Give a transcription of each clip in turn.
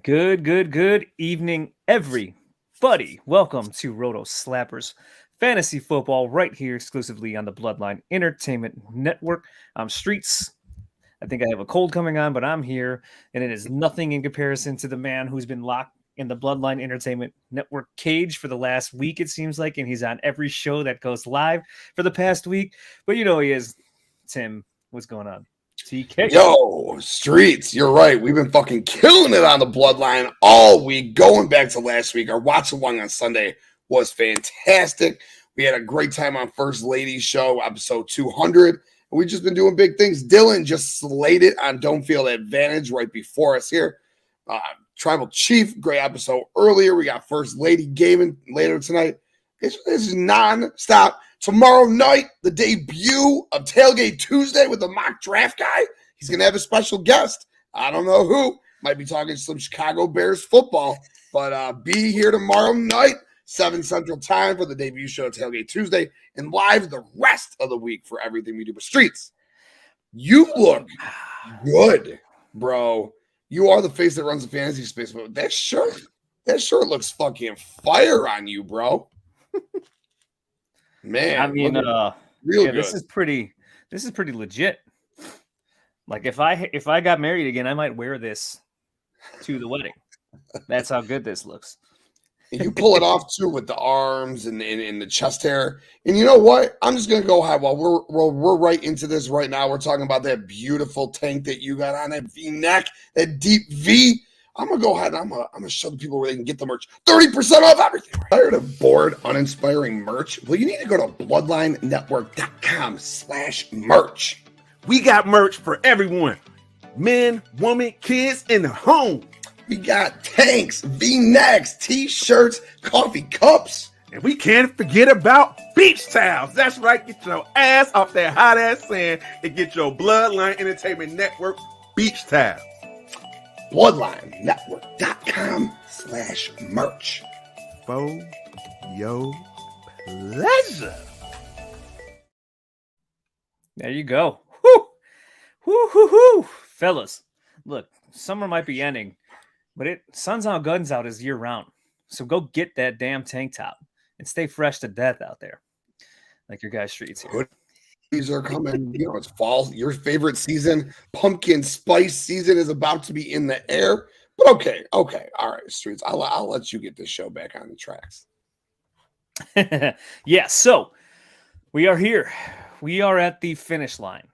Good evening, everybody. Welcome to Roto Slappers Fantasy Football right here exclusively on the Bloodline Entertainment Network. I'm Streets. I think I have a cold coming on, but I'm here, and it is nothing in comparison to the man who's been locked in the Bloodline Entertainment Network cage for the last week, it seems like, and he's on every show that goes live for the past week. But you know he is. Tim, what's going on? TK. Yo, Streets, you're right. We've been fucking killing it on the Bloodline all week. Going back to last week, our watch along on Sunday was fantastic. We had a great time on First Lady's show, episode 200. And we've just been doing big things. Dylan just slated on Don't Feel Advantage right before us here. Tribal Chief, great episode earlier. We got First Lady gaming later tonight. This is non-stop. Tomorrow night, the debut of Tailgate Tuesday with the mock draft guy. He's going to have a special guest. I don't know who. Might be talking some Chicago Bears football. But be here tomorrow night, 7 Central Time for the debut show of Tailgate Tuesday. And live the rest of the week for everything we do with Streets. You look good, bro. You are the face that runs the fantasy space. But that shirt looks fucking fire on you, bro. Man, I mean, real this is pretty legit. Like if I got married again, I might wear this to the wedding. That's how good this looks. You pull it off too with the arms and the chest hair. And you know what? I'm just gonna go ahead while we're right into this right now. We're talking about that beautiful tank that you got on, that V-neck, that deep V. I'm going to go ahead and I'm gonna show the people where they can get the merch. 30% off everything. Tired of bored, uninspiring merch? Well, you need to go to bloodlinenetwork.com/merch. We got merch for everyone. Men, women, kids, in the home. We got tanks, V-necks, T-shirts, coffee cups. And we can't forget about beach towels. That's right. Get your ass off that hot-ass sand and get your Bloodline Entertainment Network beach towels. bloodlinenetwork.com/merch. For your pleasure. There you go. Woo! Woo! Fellas, look, summer might be ending, but sun's out, guns out is year round. So go get that damn tank top and stay fresh to death out there. Like your guy Streets here. These are coming. You know, it's fall. Your favorite season, pumpkin spice season, is about to be in the air. But okay. All right, Streets. I'll let you get this show back on the tracks. Yeah, so we are here. We are at the finish line,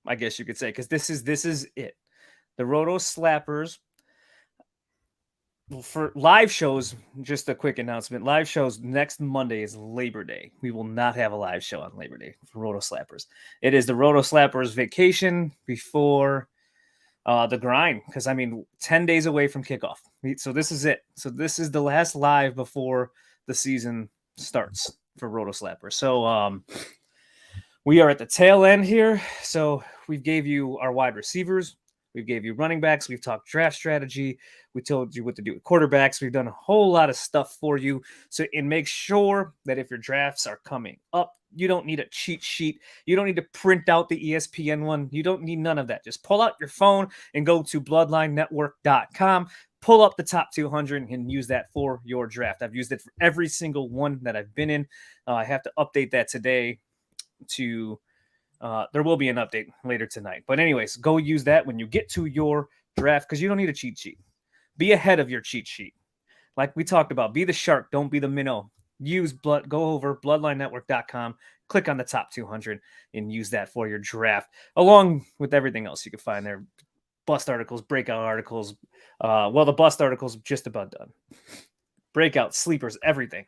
I guess you could say, because this is it. The Roto Slappers. For live shows, just a quick announcement. Live shows next Monday is Labor Day. We will not have a live show on Labor Day for Roto Slappers. It is the Roto Slappers vacation before the grind, because 10 days away from kickoff. So this is it. So this is the last live before the season starts for Roto Slappers. So we are at the tail end here. So we gave you our wide receivers. We gave you running backs. We've talked draft strategy. We told you what to do with quarterbacks. We've done a whole lot of stuff for you. And make sure that if your drafts are coming up, you don't need a cheat sheet. You don't need to print out the ESPN one. You don't need none of that. Just pull out your phone and go to bloodlinenetwork.com. Pull up the top 200 and use that for your draft. I've used it for every single one that I've been in. I have to update that today to... there will be an update later tonight. But anyways, go use that when you get to your draft because you don't need a cheat sheet. Be ahead of your cheat sheet. Like we talked about, be the shark, don't be the minnow. Go over bloodlinenetwork.com, click on the top 200 and use that for your draft, along with everything else you can find there. Bust articles, breakout articles. The bust articles just about done. Breakout, sleepers, everything.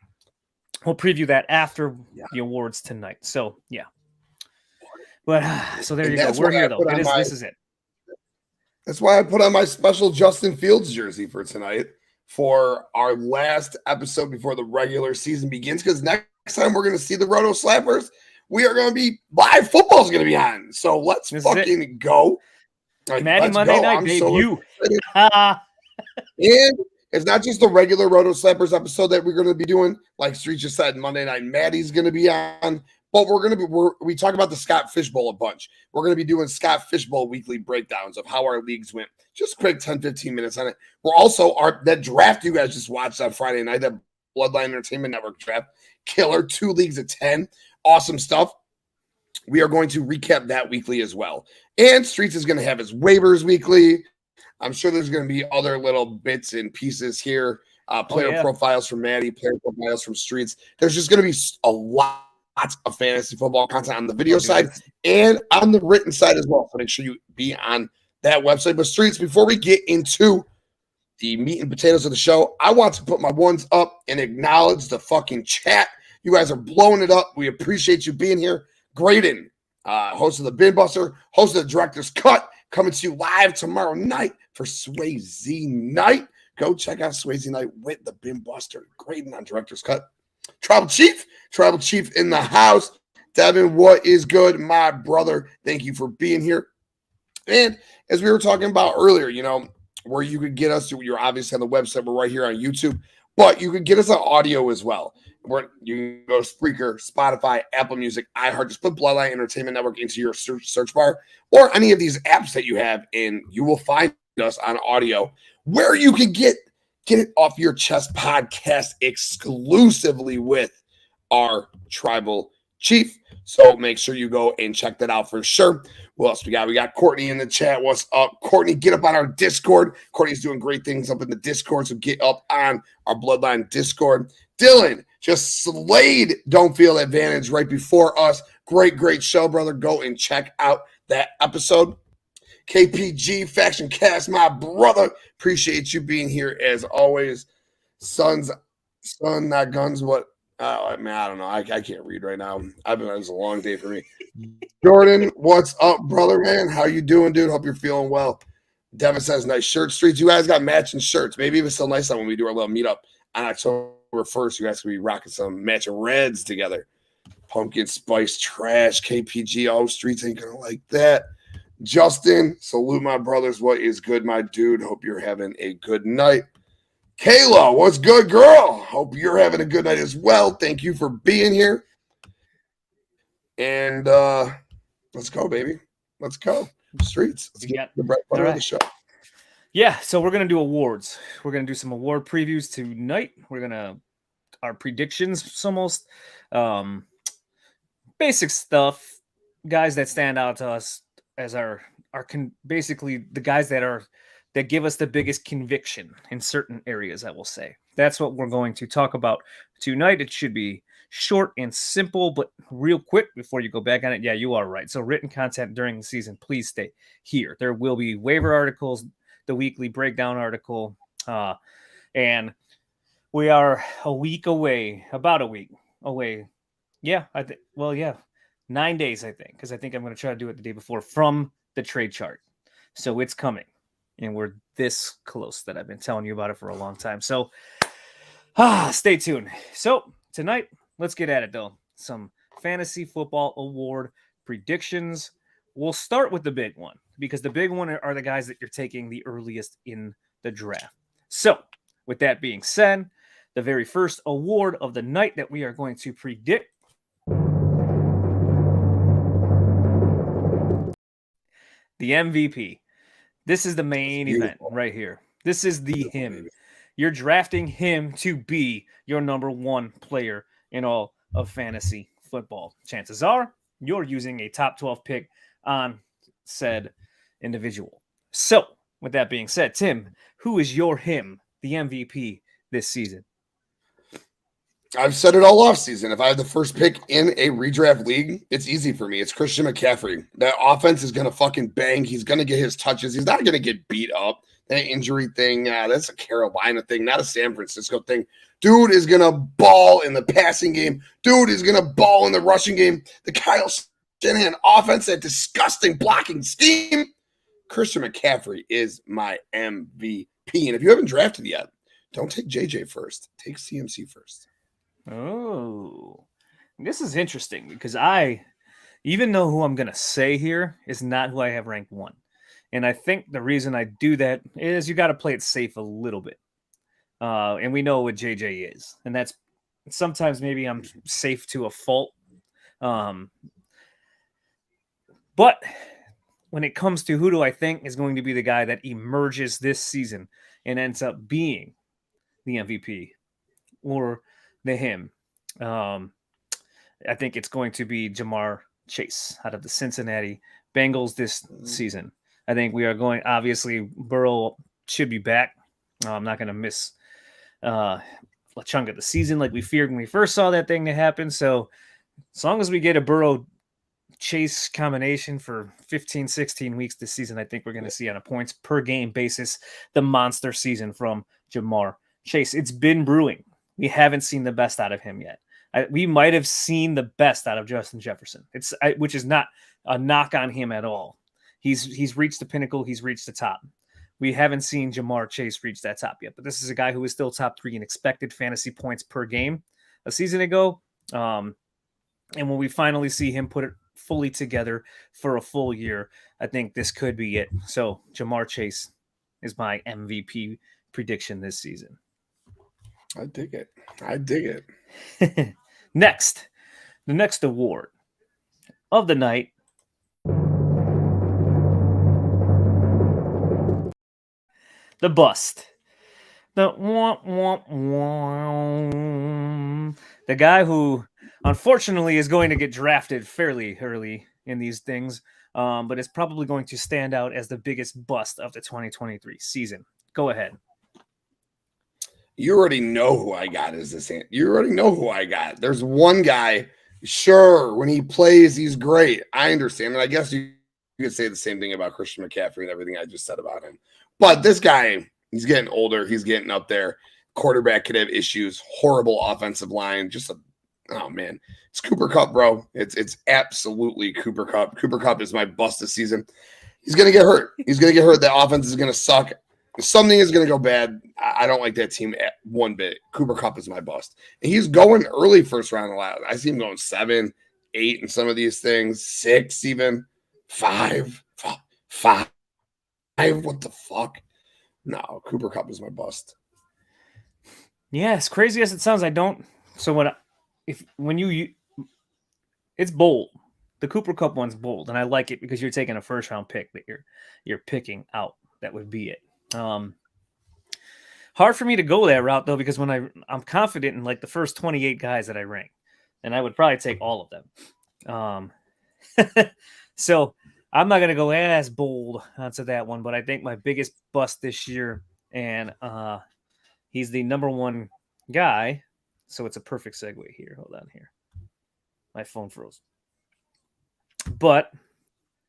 We'll preview that after the awards tonight. So, yeah. But so there you go. We're here though. This is it. That's why I put on my special JustinFields jersey for tonight for our last episode before the regular season begins. Because next time we're going to see the Roto Slappers, we are going to be live. Football's going to be on. So let's fucking go. Right, Maddie Monday night debut. And it's not just the regular Roto Slappers episode that we're going to be doing. Like Street just said, Monday night Maddie's going to be on. But we talk about the Scott Fishbowl a bunch. We're going to be doing Scott Fishbowl weekly breakdowns of how our leagues went. Just quick 10, 15 minutes on it. We're also that draft you guys just watched on Friday night, that Bloodline Entertainment Network draft, killer, 2 leagues of 10. Awesome stuff. We are going to recap that weekly as well. And Streets is going to have his waivers weekly. I'm sure there's going to be other little bits and pieces here. Player profiles from Maddie, player profiles from Streets. There's just going to be a lot of fantasy football content on the video side and on the written side as well. So make sure you be on that website. But Streets, before we get into the meat and potatoes of the show, I want to put my ones up and acknowledge the fucking chat. You guys are blowing it up. We appreciate you being here. Graydon, host of the Bin Buster, host of the Director's Cut, coming to you live tomorrow night for Swayze Night. Go check out Swayze Night with the Bin Buster. Graydon on Director's Cut. Tribal Chief in the house. Devin, what is good, my brother? Thank you for being here. And as we were talking about earlier, you know, where you could get us, you're obviously on the website, we're right here on YouTube, but you could get us on audio as well. Where you can go to Spreaker, Spotify, Apple Music, iHeart. Just put Bloodline Entertainment Network into your search bar or any of these apps that you have, and you will find us on audio where you can get it off your chest podcast exclusively with our Tribal Chief. So make sure you go and check that out for sure. What else we got? We got Courtney in the chat. What's up, Courtney? Get up on our Discord. Courtney's doing great things up in the Discord, so get up on our Bloodline Discord. Dylan just slayed Don't Feel Advantage right before us. Great show, brother. Go and check out that episode. KPG Faction Cast, my brother. Appreciate you being here as always. Son, not guns. What? Man, I don't know. I can't read right now. It's a long day for me. Jordan, what's up, brother, man? How you doing, dude? Hope you're feeling well. Devin says, nice shirt. Streets, you guys got matching shirts. Maybe even still nice when we do our little meetup on October 1st. You guys could be rocking some matching reds together. Pumpkin spice trash. KPG. Oh, Streets ain't gonna like that. Justin, salute my brothers. What is good, my dude? Hope you're having a good night. Kayla, what's good, girl? Hope you're having a good night as well. Thank you for being here. And let's go, baby. Let's go. Streets. Let's get the bread butter of the show. Yeah, so we're going to do awards. We're going to do some award previews tonight. We're going to, our predictions, almost basic stuff, guys that stand out to us as basically the guys that give us the biggest conviction in certain areas, I will say. That's what we're going to talk about tonight. It should be short and simple, but real quick before you go back on it. Yeah, you are right. So written content during the season, please stay here. There will be waiver articles, the weekly breakdown article, and we are a week away, about a week away. Yeah, 9 days, I think, because I think I'm going to try to do it the day before from the trade chart. So it's coming. And we're this close that I've been telling you about it for a long time. So stay tuned. So tonight, let's get at it, though. Some fantasy football award predictions. We'll start with the big one because the big one are the guys that you're taking the earliest in the draft. So with that being said, the very first award of the night that we are going to predict the MVP. This is the main event right here. This is the him. You're drafting him to be your number one player in all of fantasy football. Chances are you're using a top 12 pick on said individual. So, with that being said, Tim, who is your him, the MVP this season? I've said it all off season. If I have the first pick in a redraft league, it's easy for me. It's Christian McCaffrey. That offense is going to fucking bang. He's going to get his touches. He's not going to get beat up. That injury thing, that's a Carolina thing, not a San Francisco thing. Dude is going to ball in the passing game. Dude is going to ball in the rushing game. The Kyle Shanahan offense, that disgusting blocking scheme. Christian McCaffrey is my MVP. And if you haven't drafted yet, don't take JJ first. Take CMC first. Oh, this is interesting because I even know who I'm going to say here is not who I have ranked one. And I think the reason I do that is you got to play it safe a little bit. And we know what JJ is. And that's sometimes maybe I'm safe to a fault. But when it comes to who do I think is going to be the guy that emerges this season and ends up being the MVP or the him, I think it's going to be Jamar Chase out of the Cincinnati Bengals this season. I think we are going, obviously, Burrow should be back. I'm not going to miss a chunk of the season like we feared when we first saw that thing to happen. So as long as we get a Burrow Chase combination for 15, 16 weeks this season, I think we're going to see on a points per game basis the monster season from Jamar Chase. It's been brewing. We haven't seen the best out of him yet. We might have seen the best out of Justin Jefferson, which is not a knock on him at all. He's reached the pinnacle. He's reached the top. We haven't seen Jamar Chase reach that top yet, but this is a guy who is still top 3 in expected fantasy points per game a season ago. And when we finally see him put it fully together for a full year, I think this could be it. So Jamar Chase is my MVP prediction this season. I dig it. Next, the next award of the night. The bust. The guy who unfortunately is going to get drafted fairly early in these things, but is probably going to stand out as the biggest bust of the 2023 season. Go ahead. You already know who I got as this. You already know who I got. There's one guy, sure, when he plays, he's great. I understand. And I guess you could say the same thing about Christian McCaffrey and everything I just said about him. But this guy, he's getting older. He's getting up there. Quarterback could have issues. Horrible offensive line. Oh, man. It's Cooper Kupp, bro. It's absolutely Cooper Kupp. Cooper Kupp is my bust this season. He's going to get hurt. The offense is going to suck. Something is going to go bad. I don't like that team at one bit. Cooper Kupp is my bust. And he's going early first round a lot. I see him going 7, 8 in some of these things, 6 even, 5. What the fuck? No, Cooper Kupp is my bust. Yeah, as crazy as it sounds, I don't. So it's bold. The Cooper Kupp one's bold, and I like it because you're taking a first round pick that you're picking out. That would be it. Hard for me to go that route though, because when I'm confident in like the first 28 guys that I rank, and I would probably take all of them. So I'm not gonna go as bold onto that one, but I think my biggest bust this year, and he's the number one guy. So it's a perfect segue here. Hold on here. My phone froze. But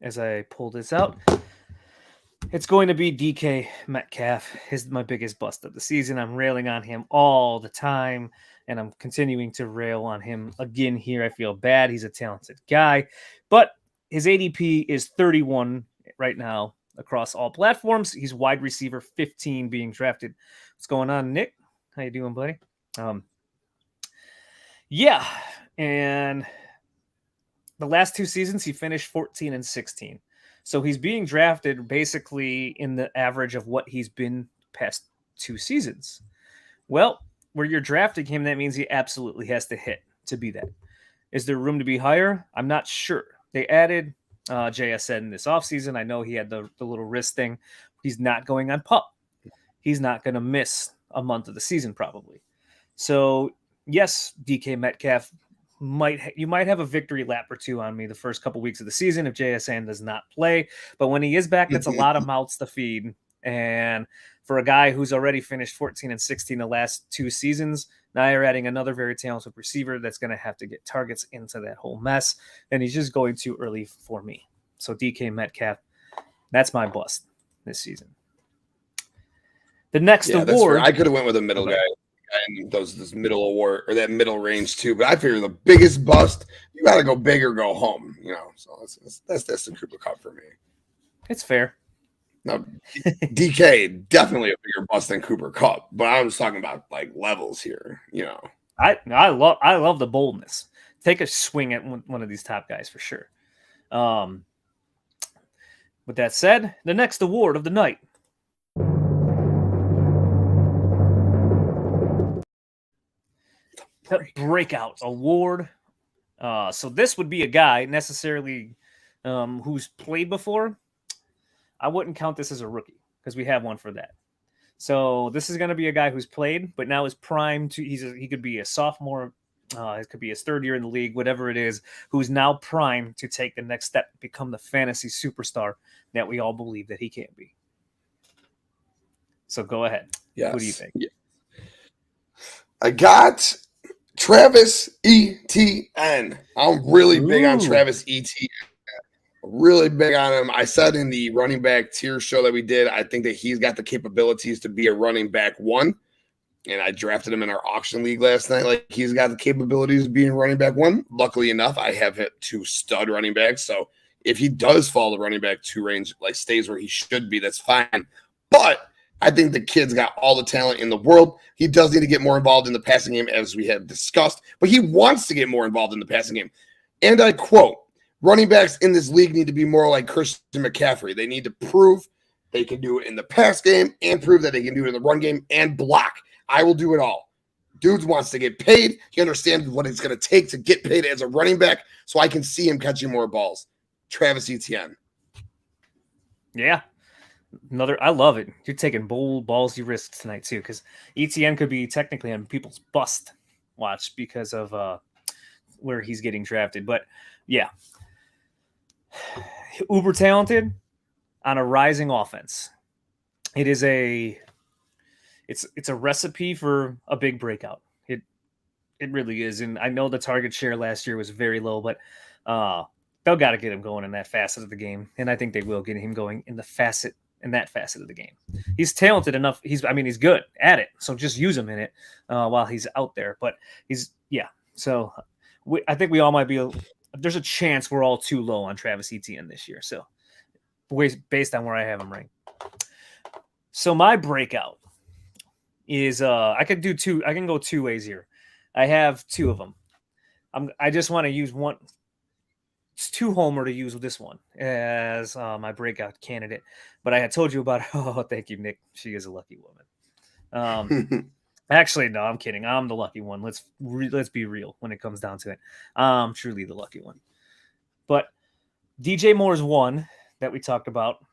as I pull this out, it's going to be DK Metcalf. He's my biggest bust of the season. I'm railing on him all the time, and I'm continuing to rail on him again here. I feel bad. He's a talented guy, but his ADP is 31 right now across all platforms. He's wide receiver 15 being drafted. What's going on, Nick? How you doing, buddy? Yeah, and the last 2 seasons he finished 14 and 16. So he's being drafted basically in the average of what he's been past 2 seasons. Well, where you're drafting him, that means he absolutely has to hit to be that. Is there room to be higher? I'm not sure. They added JSN in this offseason. I know he had the little wrist thing. He's not going on PUP. He's not going to miss a month of the season probably. So, yes, DK Metcalf, you might have a victory lap or 2 on me the first couple weeks of the season if JSN does not play. But when he is back, that's a lot of mouths to feed. And for a guy who's already finished 14 and 16 the last 2 seasons, now you're adding another very talented receiver that's going to have to get targets into that whole mess. And he's just going too early for me. So DK Metcalf, that's my bust this season. The next award. I could have went with a middle guy. And those middle award or that middle range too, but I figure the biggest bust, you got to go big or go home, So that's the Cooper Kupp for me. It's fair. Now, DK definitely a bigger bust than Cooper Kupp, but I'm just talking about like levels here, I love the boldness. Take a swing at one of these top guys for sure. With that said, the next award of the night. The breakout award So this would be a guy necessarily who's played before. I wouldn't count this as a rookie because we have one for that. So this is going to be a guy who's played, but now is primed to. He could be a sophomore. It could be his third year in the league, whatever it is. Who's now primed to take the next step, become the fantasy superstar that we all believe that he can be. So go ahead. Yes. Who do you think? Yeah. I got Travis Etienne. I'm really big on Travis Etienne. Really big on him. I said in the running back tier show that we did, I think that he's got the capabilities to be a running back one. And I drafted him in our auction league last night. Like, he's got the capabilities of being running back one. Luckily enough, I have hit 2 stud running backs. So if he does fall the running back 2 range, like stays where he should be, that's fine. But I think the kid's got all the talent in the world. He does need to get more involved in the passing game, as we have discussed, but he wants to get more involved in the passing game. And I quote, running backs in this league need to be more like Christian McCaffrey. They need to prove they can do it in the pass game and prove that they can do it in the run game and block. I will do it all. Dude wants to get paid. He understands what it's going to take to get paid as a running back, so I can see him catching more balls. Travis Etienne. Yeah. I love it. You're taking bold, ballsy risks tonight, too, because Etienne could be technically on people's bust watch because of where he's getting drafted. But, yeah. Uber talented on a rising offense. It's a recipe for a big breakout. It really is. And I know the target share last year was very low, but they'll got to get him going in that facet of the game. And I think they will get him going in that facet of the game. He's talented enough. He's good at it. So just use him in it while he's out there. But So I think we all might be, there's a chance we're all too low on Travis Etienne this year. So based on where I have him ranked. So my breakout is I can go 2 ways here. I have 2 of them. I just want to use one. It's too homer to use this one as my breakout candidate. But I had told you about oh, thank you, Nick. She is a lucky woman. Actually, no, I'm kidding. I'm the lucky one. Let's be real when it comes down to it. I'm truly the lucky one. But DJ Moore's one that we talked about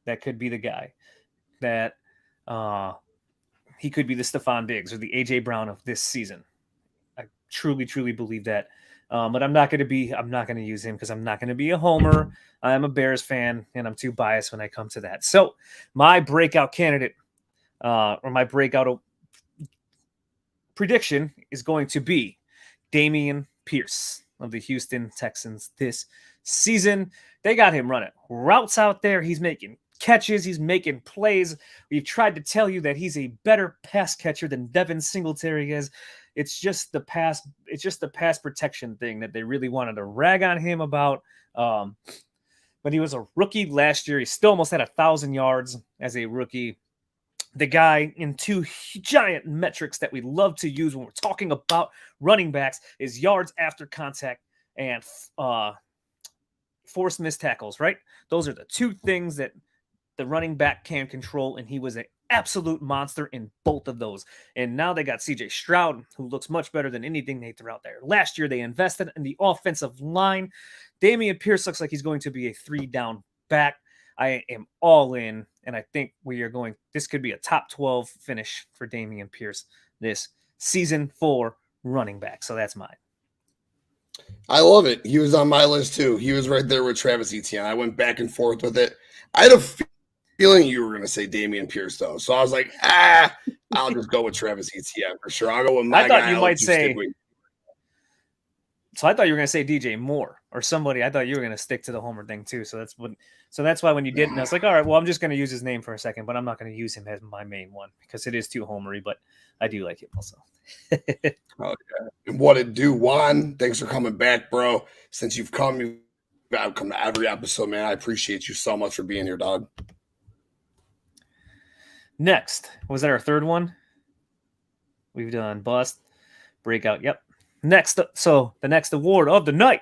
that could be the guy that he could be the Stephon Diggs or the A.J. Brown of this season. I truly, truly believe that. But I'm not going to use him because I'm not going to be a homer. I'm a Bears fan, and I'm too biased when I come to that. So my breakout candidate or my breakout prediction is going to be Dameon Pierce of the Houston Texans this season. They got him running routes out there. He's making catches. He's making plays. We've tried to tell you that he's a better pass catcher than Devin Singletary is. It's just the pass protection thing that they really wanted to rag on him about. When he was a rookie last year, he still almost had 1,000 yards as a rookie. The guy in 2 giant metrics that we love to use when we're talking about running backs is yards after contact and forced missed tackles, right? Those are the 2 things that the running back can control, and he was an absolute monster in both of those. And now they got CJ Stroud, who looks much better than anything they threw out there. Last year, they invested in the offensive line. Dameon Pierce looks like he's going to be a 3-down back. I am all in, and I think this could be a top 12 finish for Dameon Pierce this season for running back. So that's mine. I love it. He was on my list too. He was right there with Travis Etienne. I went back and forth with it. I had a feeling you were going to say Dameon Pierce, though. So I was like, I'll just go with Travis Etienne for sure. I'll go with my guy. I thought you might say – so I thought you were going to say DJ Moore or somebody. I thought you were going to stick to the homer thing too. So that's why when you didn't, I was like, all right, well, I'm just going to use his name for a second, but I'm not going to use him as my main one because it is too homery, but I do like him also. Oh, yeah. What it do, Juan? Thanks for coming back, bro. Since you've come to every episode, man. I appreciate you so much for being here, dog. Next, was that our third one? We've done bust, breakout. Yep. Next, so the next award of the night.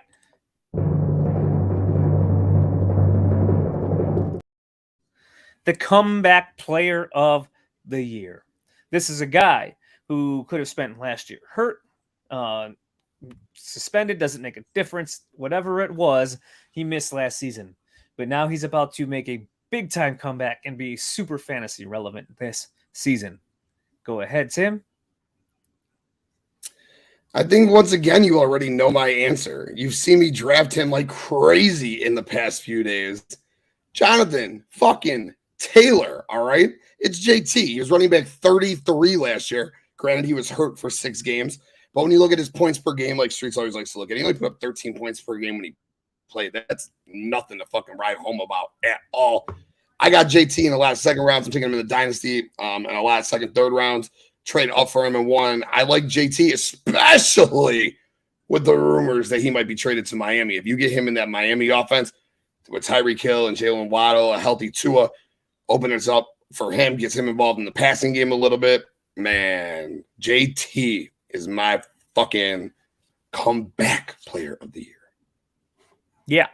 The comeback player of the year. This is a guy who could have spent last year hurt, suspended doesn't make a difference. Whatever it was, he missed last season. But now he's about to make a big-time comeback and be super fantasy relevant this season. Go ahead, Tim. I think once again, you already know my answer. You've seen me draft him like crazy in the past few days. Jonathan fucking Taylor, all right? It's JT. He was running back 33 last year. Granted, he was hurt for 6 games. But when you look at his points per game, like Streets always likes to look at, he only put up 13 points per game when he played. That's nothing to fucking write home about at all. I got JT in a lot of second rounds. I'm taking him in the dynasty and a lot of second, third rounds. Trade up for him and one. I like JT, especially with the rumors that he might be traded to Miami. If you get him in that Miami offense with Tyreek Hill and Jalen Waddle, a healthy Tua, opens up for him, gets him involved in the passing game a little bit. Man, JT is my fucking comeback player of the year. Yeah,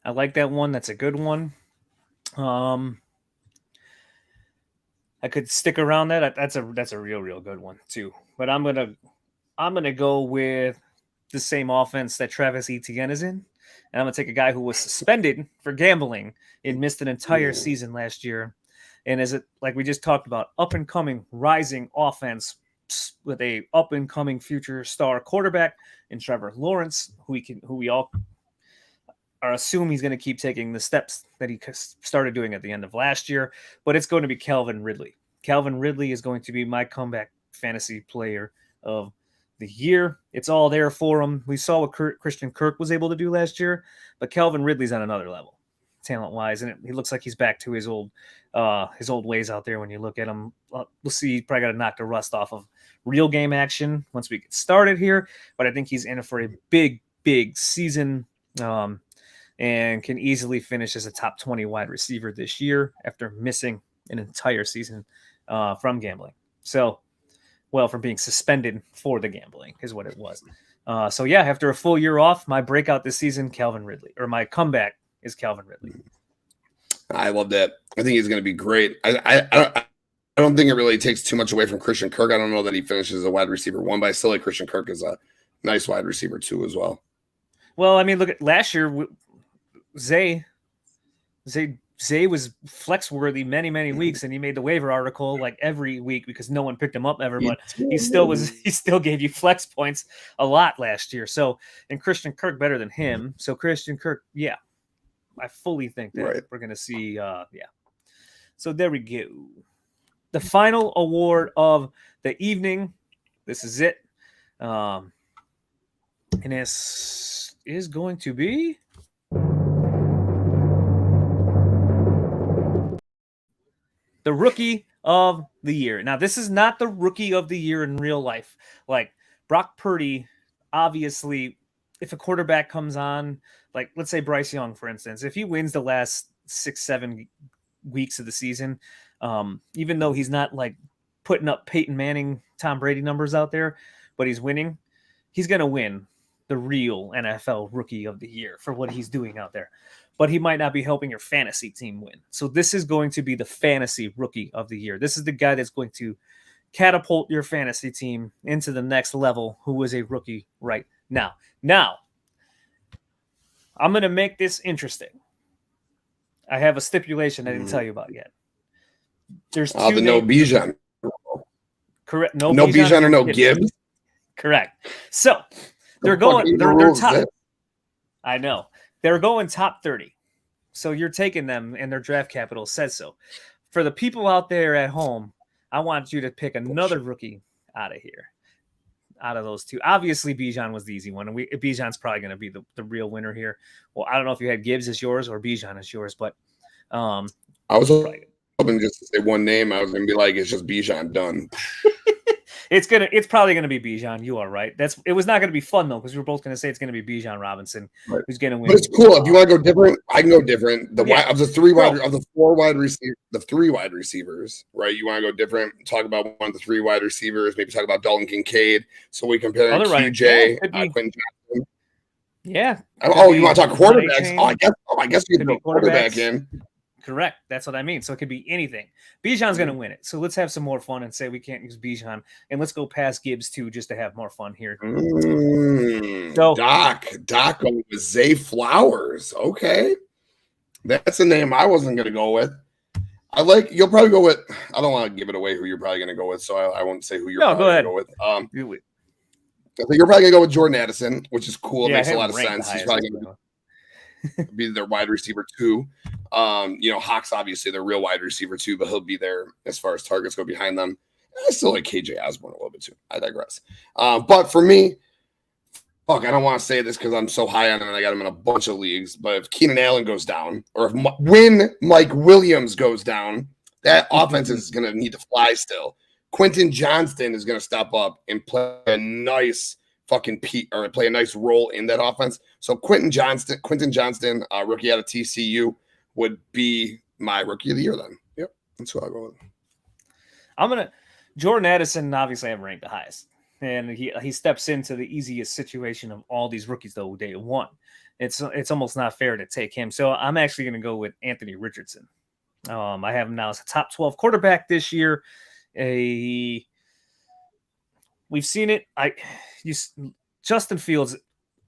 I like that one. That's a good one. I could stick around that. That's a real good one too. But I'm gonna go with the same offense that Travis Etienne is in, and I'm gonna take a guy who was suspended for gambling and missed an entire season last year, and is it like we just talked about, up and coming, rising offense with a up and coming future star quarterback in Trevor Lawrence, who we all are assume he's going to keep taking the steps that he started doing at the end of last year, but it's going to be Calvin Ridley. Calvin Ridley is going to be my comeback fantasy player of the year. It's all there for him. We saw what Christian Kirk was able to do last year, but Calvin Ridley's on another level, talent-wise, and he looks like he's back to his old ways out there. When you look at him, we'll see. He's probably got to knock the rust off of real game action once we get started here, but I think he's in for a big season. And can easily finish as a top 20 wide receiver this year after missing an entire season from gambling. From being suspended for the gambling is what it was. After a full year off, my breakout this season, Calvin Ridley, or my comeback is Calvin Ridley. I love that. I think he's going to be great. I don't think it really takes too much away from Christian Kirk. I don't know that he finishes as a wide receiver 1, but I still like Christian Kirk as a nice wide receiver 2 as well. Well, I mean, look at last year. Zay was flex worthy many weeks, and he made the waiver article like every week because no one picked him up ever. But he still gave you flex points a lot last year. So, and Christian Kirk better than him. So Christian Kirk, yeah, I fully think that we're gonna see. So there we go. The final award of the evening. This is it, and this is going to be. The rookie of the year. Now, this is not the rookie of the year in real life. Like Brock Purdy, obviously, if a quarterback comes on, like let's say Bryce Young, for instance, if he wins the last 6-7 weeks of the season, even though he's not like putting up Peyton Manning, Tom Brady numbers out there, but he's winning, he's going to win the real NFL rookie of the year for what he's doing out there. But he might not be helping your fantasy team win. So this is going to be the fantasy rookie of the year. This is the guy that's going to catapult your fantasy team into the next level, who is a rookie right now. Now, I'm going to make this interesting. I have a stipulation I didn't tell you about yet. There's two no Bijan. Correct. No Bijan or no Gibbs. Correct. So they're going. They're top. I know. They're going top 30. So you're taking them, and their draft capital says so. For the people out there at home, I want you to pick another rookie out of here, out of those two. Obviously, Bijan was the easy one, and Bijan's probably going to be the real winner here. Well, I don't know if you had Gibbs as yours or Bijan as yours, but I was hoping just to say one name. I was going to be like, it's just Bijan, done. It's probably gonna be Bijan. You are right. It was not gonna be fun though, because we were both gonna say it's gonna be Bijan Robinson who's gonna win. But it's cool. If you want to go different, I can go different. Of the three wide receivers, right? You want to go different. Talk about one of the 3 wide receivers. Maybe talk about Dalton Kincaid. So we compare QJ, Quentin Johnson. Yeah. You want to talk quarterbacks? I guess you can put quarterback in. Correct. That's what I mean. So it could be anything. Bijan's going to win it. So let's have some more fun and say we can't use Bijan. And let's go past Gibbs, too, just to have more fun here. So, Doc going with Zay Flowers. Okay. That's a name I wasn't going to go with. You'll probably go with, I don't want to give it away who you're probably going to go with, so I won't say who you're probably going to go with. I think you're probably going to go with Jordan Addison, which is cool. It makes a lot of sense. He's probably going to be their wide receiver 2. Hawks, obviously, their real wide receiver 2, but he'll be there as far as targets go behind them. I still like KJ Osborne a little bit too. I digress. But for me, I don't want to say this because I'm so high on him and I got him in a bunch of leagues. But if Keenan Allen goes down, or when Mike Williams goes down, that offense is going to need to fly still. Quentin Johnston is going to step up and play a nice play a nice role in that offense. So Quentin Johnston, rookie out of TCU, would be my rookie of the year then. Yep, that's who I'll go with. Jordan Addison, obviously, I'm ranked the highest. And he steps into the easiest situation of all these rookies, though, day one. It's almost not fair to take him. So I'm actually going to go with Anthony Richardson. I have him now as a top 12 quarterback this year. We've seen it. Justin Fields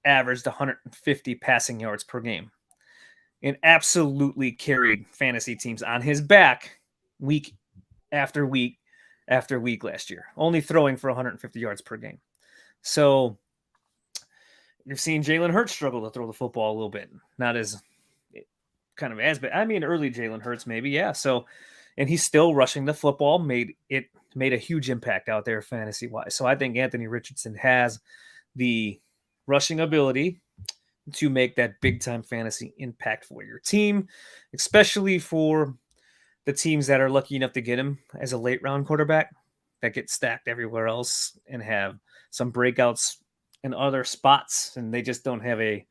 averaged 150 passing yards per game and absolutely carried fantasy teams on his back week after week after week last year, only throwing for 150 yards per game. So you're seeing Jalen Hurts struggle to throw the football a little bit. Not as kind of as bad. I mean, early Jalen Hurts, maybe. Yeah. So, and he's still rushing the football, made a huge impact out there fantasy wise. So I think Anthony Richardson has the rushing ability to make that big time fantasy impact for your team, especially for the teams that are lucky enough to get him as a late round quarterback that get stacked everywhere else and have some breakouts in other spots. And they just don't have a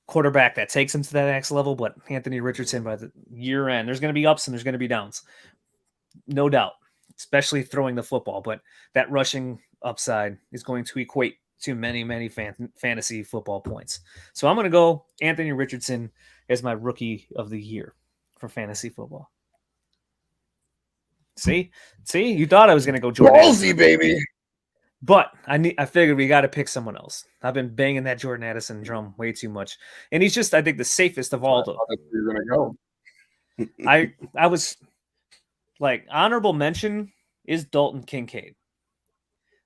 quarterback that takes them to that next level. But Anthony Richardson, by the year end, there's going to be ups and there's going to be downs. No doubt, especially throwing the football. But that rushing upside is going to equate to many, many fantasy football points. So I'm going to go Anthony Richardson as my rookie of the year for fantasy football. See, you thought I was going to go Jordan Addison, baby. But I figured we got to pick someone else. I've been banging that Jordan Addison drum way too much. And he's just, I think, the safest of all those. You're going to go. I was like, honorable mention is Dalton Kincaid.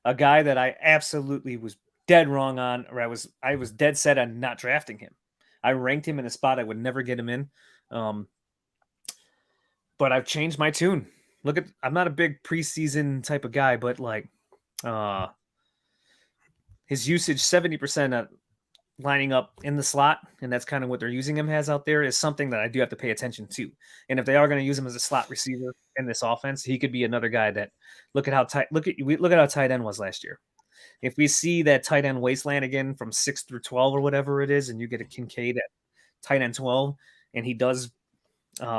A guy that I absolutely was dead wrong on, or I was dead set on not drafting him. I ranked him in a spot I would never get him in. But I've changed my tune. I'm not a big preseason type of guy, but like his usage 70% lining up in the slot, and that's kind of what they're using him as out there, is something that I do have to pay attention to. And if they are going to use him as a slot receiver in this offense, he could be another guy that look at how tight end was last year. If we see that tight end wasteland again from 6 through 12 or whatever it is, and you get a Kincaid at tight end 12, and he does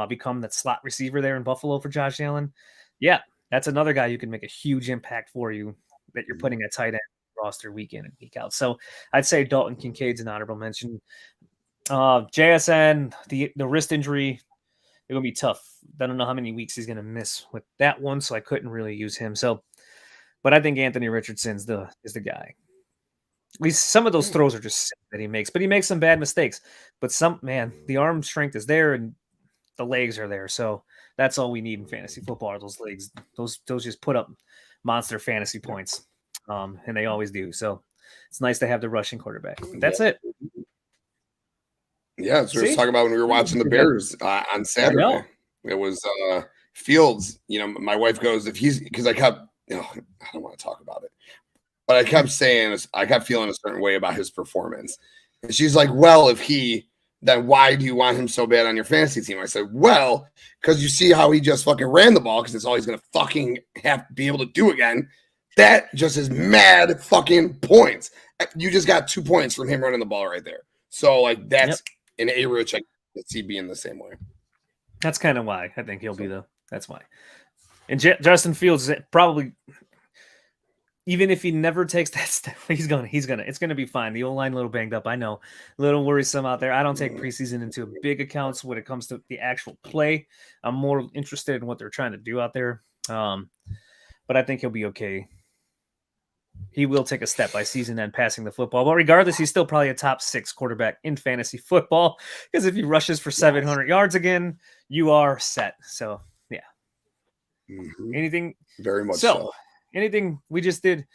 become that slot receiver there in Buffalo for Josh Allen, yeah, that's another guy who can make a huge impact for you that you're putting at tight end roster week in and week out. So I'd say Dalton Kincaid's an honorable mention. JSN, the wrist injury, it's going to be tough. I don't know how many weeks he's going to miss with that one, so I couldn't really use him. So, but I think Anthony Richardson's is the guy. At least some of those throws are just sick that he makes, but he makes some bad mistakes. But the arm strength is there and the legs are there. So that's all we need in fantasy football are those legs. Those just put up monster fantasy points. And they always do. So it's nice to have the rushing quarterback. But that's it. Yeah, that's what we were talking about when we were watching the Bears on Saturday. It was Fields. My wife goes, because I kept, I don't want to talk about it, but I kept feeling a certain way about his performance. And she's like, well, then why do you want him so bad on your fantasy team? I said, well, because you see how he just fucking ran the ball because it's all he's going to fucking have to be able to do again. That just is mad fucking points. You just got 2 points from him running the ball right there. So, like, that's an A-Rich. I can see being the same way. That's kind of why I think he'll be that's why. And Justin Fields probably, even if he never takes that step, it's gonna be fine. The O-line a little banged up, I know, a little worrisome out there. I don't take preseason into big accounts when it comes to the actual play. I'm more interested in what they're trying to do out there. But I think he'll be okay. He will take a step by season end passing the football. But regardless, he's still probably a top 6 quarterback in fantasy football, because if he rushes for 700 yards again, you are set. So, yeah. Anything? Very much so. Anything we just did,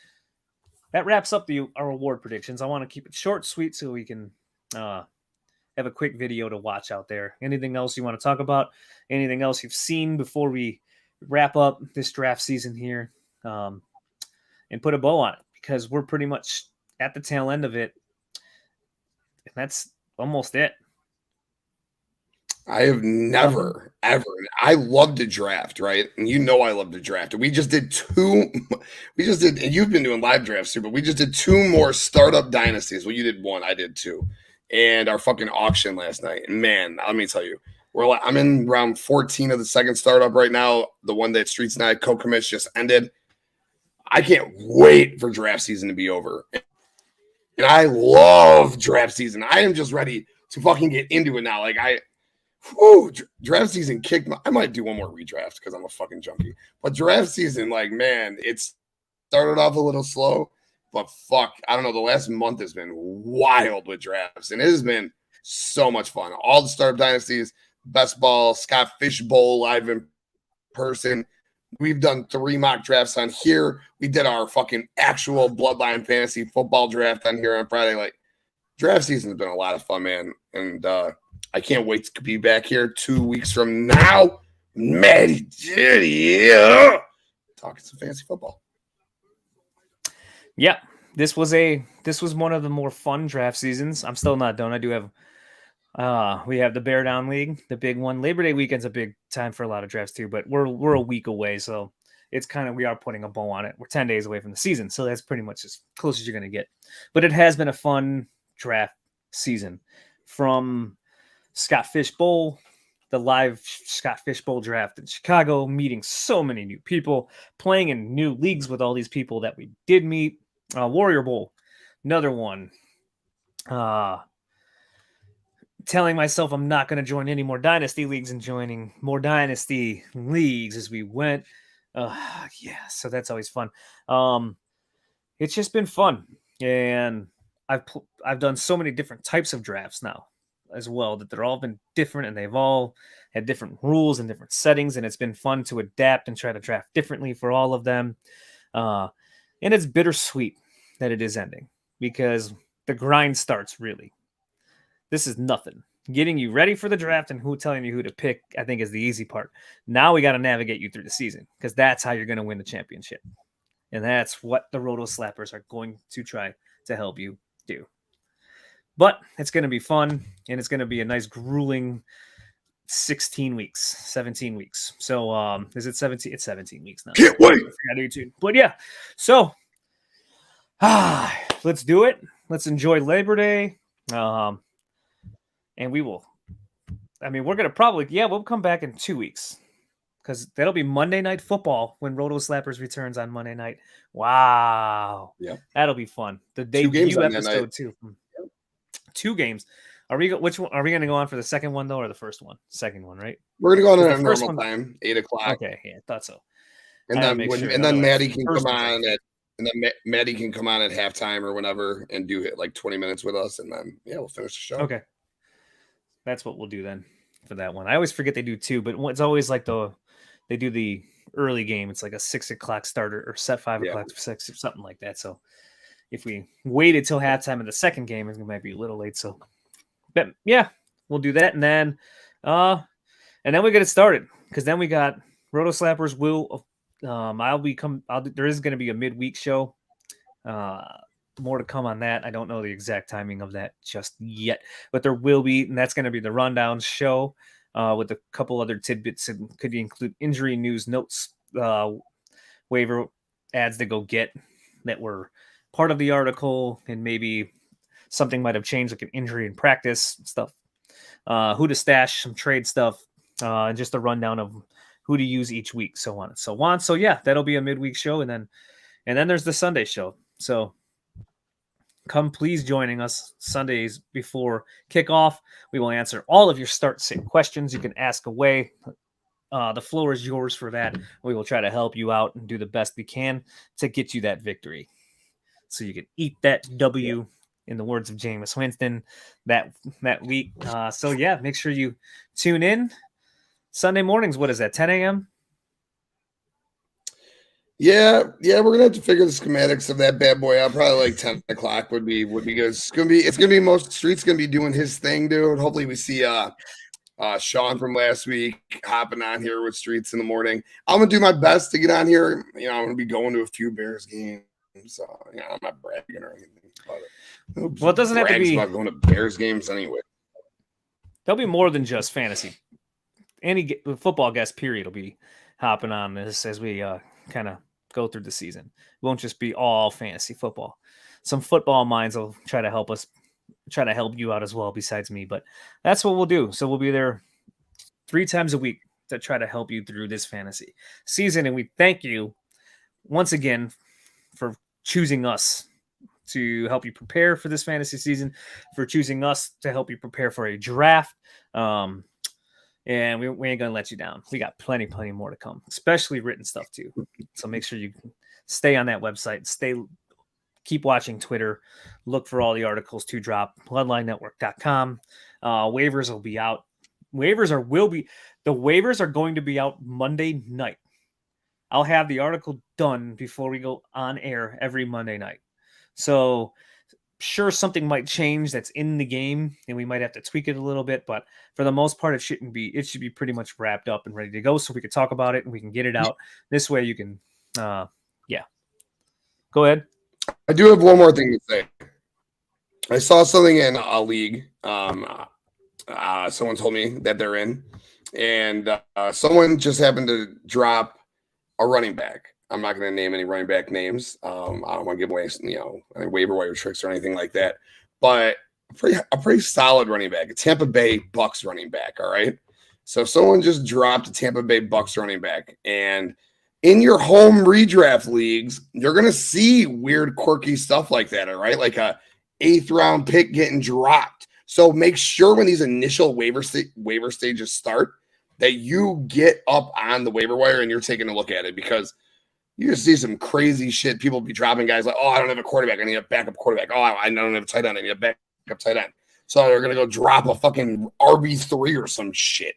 that wraps up our award predictions. I want to keep it short, sweet, so we can have a quick video to watch out there. Anything else you want to talk about? Anything else you've seen before we wrap up this draft season here? And put a bow on it, because we're pretty much at the tail end of it. And that's almost it. I have never, ever. I love to draft, right? And I love to draft. We just did and you've been doing live drafts too, but we just did 2 more startup dynasties. Well, you did 1, I did 2. And our fucking auction last night. And man, let me tell you, I'm in round 14 of the second startup right now. The one that Streets and I co-commits just ended. I can't wait for draft season to be over. And I love draft season. I am just ready to fucking get into it now. Like draft season kicked I might do one more redraft because I'm a fucking junkie. But draft season, like, man, it's started off a little slow. But fuck, I don't know. The last month has been wild with drafts. And it has been so much fun. All the startup dynasties, best ball, Scott Fish Bowl live in person. We've done 3 mock drafts on here. We did our fucking actual Bloodline fantasy football draft on here on Friday. Like, draft season has been a lot of fun, man. And I can't wait to be back here 2 weeks from now. Maddie Jitty, talking some fantasy football. Yeah, this was one of the more fun draft seasons. I'm still not done. I do have we have the Bear Down League, the big one. Labor Day weekend's a big time for a lot of drafts too, but we're a week away, so it's we are putting a bow on it. We're 10 days away from the season, so that's pretty much as close as you're going to get. But it has been a fun draft season, from Scott Fish Bowl, the live Scott Fish Bowl draft in Chicago, meeting so many new people, playing in new leagues with all these people that we did meet. Warrior Bowl, another one. Telling myself I'm not going to join any more dynasty leagues and joining more dynasty leagues as we went. Yeah, so that's always fun. It's just been fun, and I've done so many different types of drafts now as well, that they're all been different, and they've all had different rules and different settings, and it's been fun to adapt and try to draft differently for all of them. And it's bittersweet that it is ending, because the grind starts really. This is nothing. Getting you ready for the draft and telling you who to pick, I think, is the easy part. Now we got to navigate you through the season, because that's how you're going to win the championship. And that's what the Roto Slappers are going to try to help you do. But it's going to be fun, and it's going to be a nice, grueling 17 weeks. So is it 17? It's 17 weeks now. Can't wait. But yeah, so let's do it. Let's enjoy Labor Day. And we will. I mean, we're going to probably, we'll come back in 2 weeks, because that'll be Monday Night Football when Roto Slappers returns on Monday night. Wow. Yeah. That'll be fun. The debut episode too. 2 games. Which one are we going to go on for, the second one though, or the first one? Second one, right? We're going to go on at a normal time, 8:00. Okay, yeah, I thought so. And then Maddie can come on Maddie can come on at halftime or whenever and do it like 20 minutes with us, and then we'll finish the show. Okay. That's what we'll do then for that one. I always forget they do 2, but it's always like they do the early game. It's like a 6:00 starter, or set 5:00 for 6, or something like that. So if we waited till halftime of the second game, it might be a little late. So, but yeah, we'll do that, and then we get it started, because then we got Roto Slappers. There is going to be a midweek show. More to come on that. I don't know the exact timing of that just yet, but there will be, and that's going to be the rundown show with a couple other tidbits. It could include injury news, notes, waiver ads to go get that were part of the article, and maybe something might have changed, like an injury in practice stuff, who to stash, some trade stuff, and just a rundown of who to use each week, so on and so on. So yeah, that'll be a midweek show, and then And then there's the Sunday show. So come please joining us Sundays before kickoff. We will answer all of your start sit questions. You can ask away. The floor is yours for that. We will try to help you out and do the best we can to get you that victory. So you can eat that W, in the words of Jameis Winston, that week. So yeah, make sure you tune in. Sunday mornings, what is that, 10 a.m.? Yeah, we're gonna have to figure the schematics of that bad boy out. Probably like 10 o'clock would be good. It's gonna be most Street's gonna be doing his thing, dude. Hopefully we see Sean from last week hopping on here with Streets in the morning. I'm gonna do my best to get on here. You know, I'm gonna be going to a few Bears games. So I'm not bragging or anything. Well, it doesn't have to be about going to Bears games anyway. There'll be more than just fantasy. Any football guest period will be hopping on this as we kind of go through the season. It won't just be all fantasy football. Some football minds will try to help you out as well, besides me. But that's what we'll do. So we'll be there 3 times a week to try to help you through this fantasy season. And we thank you once again for choosing us to help you prepare for this fantasy season, for choosing us to help you prepare for a draft. And we ain't going to let you down. We got plenty more to come, especially written stuff too. So make sure you stay on that website, keep watching Twitter, look for all the articles to drop, bloodlinenetwork.com. Waivers will be out. The waivers are going to be out Monday night. I'll have the article done before we go on air every Monday night. So sure, something might change that's in the game and we might have to tweak it a little bit, but for the most part, it should be pretty much wrapped up and ready to go. So we can talk about it and we can get it out this way. You can, go ahead. I do have one more thing to say. I saw something in a league. Someone told me that they're in, and someone just happened to drop a running back. I'm not going to name any running back names. I don't want to give away, any waiver wire tricks or anything like that. But a pretty solid running back, a Tampa Bay Bucks running back. All right. So someone just dropped a Tampa Bay Bucks running back, and in your home redraft leagues, you're going to see weird, quirky stuff like that. All right. Like a 8th round pick getting dropped. So make sure when these initial waiver stages start that you get up on the waiver wire and you're taking a look at it, because you just see some crazy shit. People be dropping guys like, oh, I don't have a quarterback. I need a backup quarterback. Oh, I don't have a tight end. I need a backup tight end. So they're going to go drop a fucking RB3 or some shit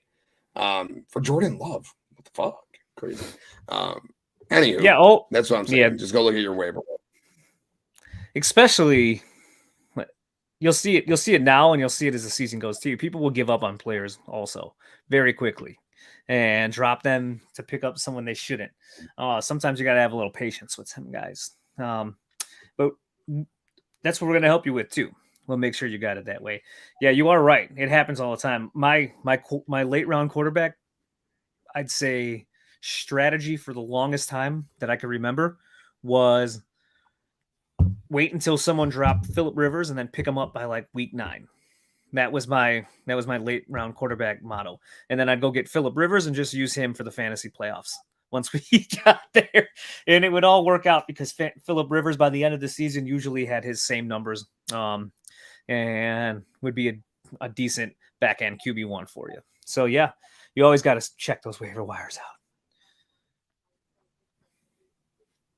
for Jordan Love. What the fuck? Crazy. Anywho, that's what I'm saying. Yeah. Just go look at your waiver. Especially, you'll see it now, and you'll see it as the season goes too. People will give up on players also very quickly and drop them to pick up someone they shouldn't. Sometimes you got to have a little patience with some guys. But that's what we're going to help you with too. We'll make sure you got it that way. Yeah, you are right. It happens all the time. My late round quarterback, I'd say strategy for the longest time that I could remember was wait until someone dropped Phillip Rivers and then pick him up by like week 9. That was my late round quarterback motto. And then I'd go get Phillip Rivers and just use him for the fantasy playoffs once we got there. And it would all work out because Phillip Rivers by the end of the season usually had his same numbers and would be a decent back end QB1 for you. So yeah, you always got to check those waiver wires out.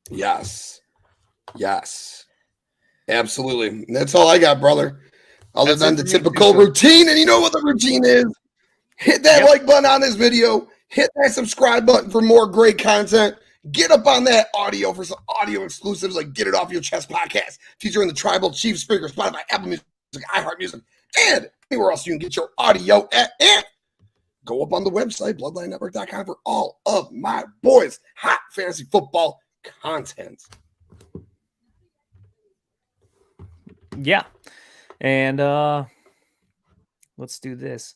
Yes. Absolutely. That's all I got, brother. Other than the typical routine. And you know what the routine is? Hit that like button on this video. Hit that subscribe button for more great content. Get up on that audio for some audio exclusives like Get It Off Your Chest podcast, featuring the Tribal Chief Speaker, Spotify, Apple Music, iHeartMusic, and anywhere else you can get your audio at. And go up on the website, bloodlinenetwork.com, for all of my boys' hot fantasy football content. Yeah. And let's do this.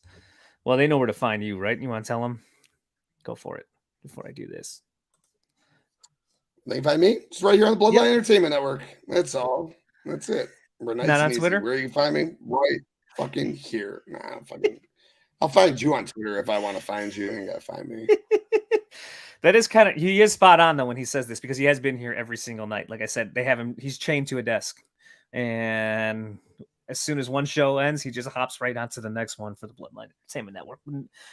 Well, they know where to find you, right? You want to tell them? Go for it before I do this. They can find me just right here on the Bloodline Entertainment Network. That's all. That's it. We're nice. Not on Twitter? Where you can find me? Right fucking here. I'll find you on Twitter if I want to find you. You ain't got to find me. That is he is spot on though when he says this, because he has been here every single night. Like I said, they have him, he's chained to a desk. And as soon as one show ends, he just hops right onto the next one for the Bloodline Entertainment Network.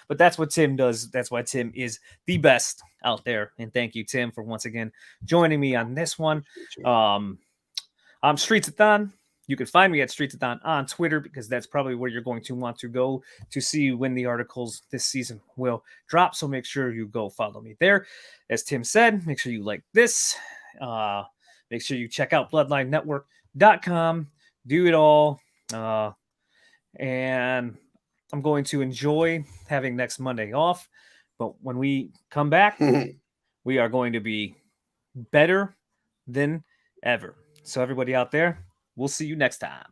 But that's what Tim does. That's why Tim is the best out there. And thank you, Tim, for once again joining me on this one. I'm Streetsathon. You can find me at Streetsathon on Twitter, because that's probably where you're going to want to go to see when the articles this season will drop. So make sure you go follow me there. As Tim said, make sure you like this. Make sure you check out BloodlineNetwork.com. Do it all. And I'm going to enjoy having next Monday off. But when we come back, we are going to be better than ever. So everybody out there, we'll see you next time.